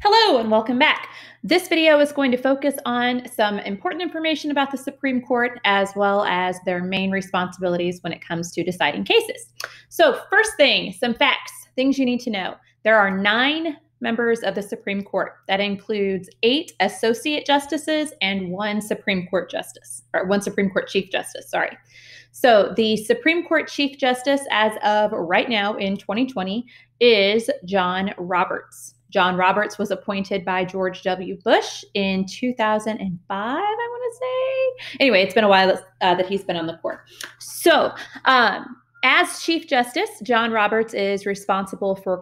Hello and welcome back. This video is going to focus on some important information about the Supreme Court as well as their main responsibilities when it comes to deciding cases. So first thing, some facts, things you need to know. There are 9 members of the Supreme Court. That includes 8 associate justices and 1 Supreme Court justice, or 1 Supreme Court Chief Justice, sorry. So the Supreme Court Chief Justice as of right now in 2020 is John Roberts. John Roberts was appointed by George W. Bush in 2005, I want to say. Anyway, it's been a while that he's been on the court. So as Chief Justice, John Roberts is responsible for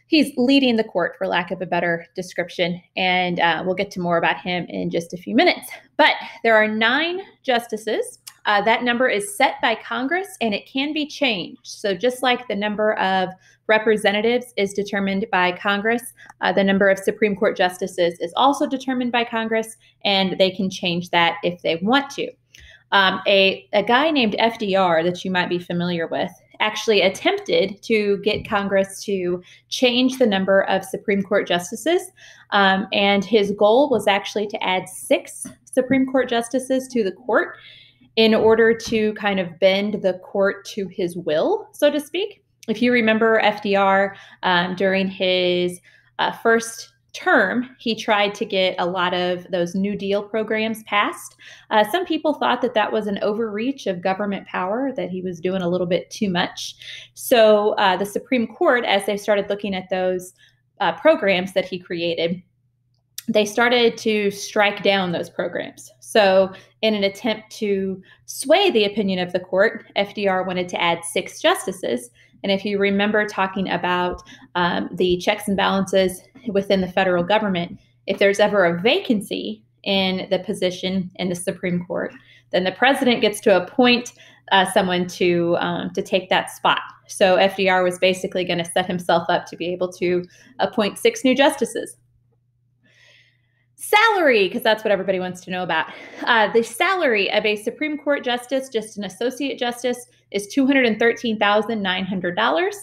he's leading the court, for lack of a better description, and we'll get to more about him in just a few minutes. But there are 9 justices. That number is set by Congress and it can be changed. So just like the number of representatives is determined by Congress, the number of Supreme Court justices is also determined by Congress, and they can change that if they want to. A guy named FDR that you might be familiar with actually attempted to get Congress to change the number of Supreme Court justices, and his goal was actually to add 6 Supreme Court justices to the court in order to kind of bend the court to his will, so to speak. If you remember FDR, during his first term, he tried to get a lot of those New Deal programs passed. Some people thought that that was an overreach of government power, that he was doing a little bit too much. So the Supreme Court, as they started looking at those programs that he created, they started to strike down those programs. So in an attempt to sway the opinion of the court, FDR wanted to add 6 justices. And if you remember talking about the checks and balances within the federal government, if there's ever a vacancy in the position in the Supreme Court, then the president gets to appoint someone to take that spot. So FDR was basically going to set himself up to be able to appoint 6 new justices. Salary, because that's what everybody wants to know about. The salary of a Supreme Court justice, just an associate justice, is $213,900.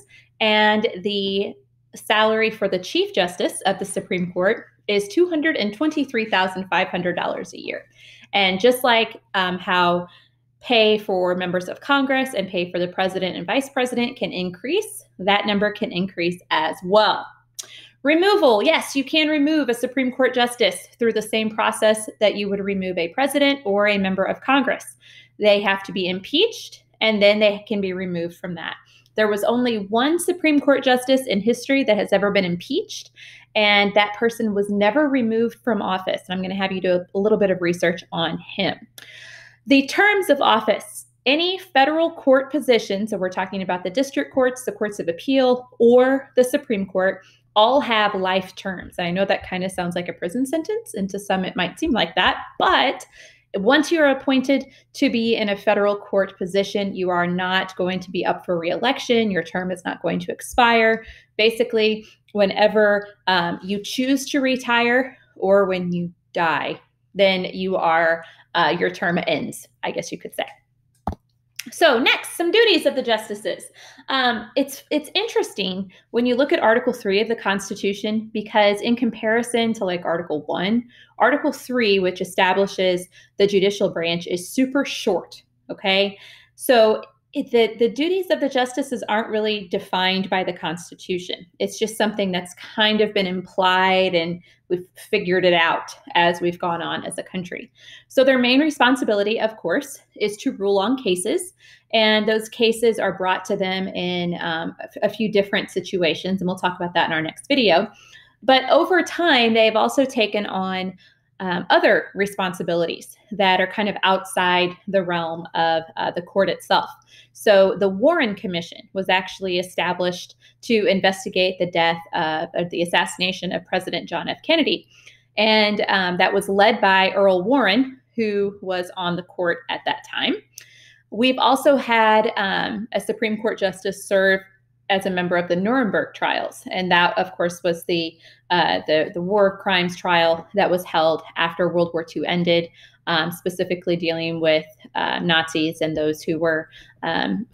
And the salary for the Chief Justice of the Supreme Court is $223,500 a year. And just like how pay for members of Congress and pay for the president and vice president can increase, that number can increase as well. Removal. Yes, you can remove a Supreme Court justice through the same process that you would remove a president or a member of Congress. They have to be impeached, and then they can be removed from that. There was only 1 Supreme Court justice in history that has ever been impeached, and that person was never removed from office. I'm going to have you do a little bit of research on him. The terms of office. Any federal court position, so we're talking about the district courts, the courts of appeal, or the Supreme Court, all have life terms. And I know that kind of sounds like a prison sentence, and to some it might seem like that, but once you're appointed to be in a federal court position, you are not going to be up for re-election. Your term is not going to expire. Basically, whenever you choose to retire or when you die, then you are your term ends, I guess you could say. So next, some duties of the justices. It's interesting when you look at Article 3 of the Constitution, because in comparison to like Article 1, Article 3, which establishes the judicial branch, is super short, okay? So the duties of the justices aren't really defined by the Constitution. It's just something that's kind of been implied, and we've figured it out as we've gone on as a country. So their main responsibility, of course, is to rule on cases. And those cases are brought to them in a few different situations, and we'll talk about that in our next video. But over time, they've also taken on other responsibilities that are kind of outside the realm of the court itself. So the Warren Commission was actually established to investigate the death of the assassination of President John F. Kennedy. And that was led by Earl Warren, who was on the court at that time. We've also had a Supreme Court justice serve as a member of the Nuremberg trials. And that, of course, was the war crimes trial that was held after World War II ended, specifically dealing with Nazis and those who were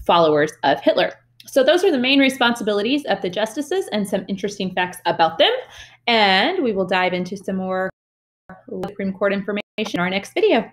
followers of Hitler. So those are the main responsibilities of the justices and some interesting facts about them. And we will dive into some more Supreme Court information in our next video.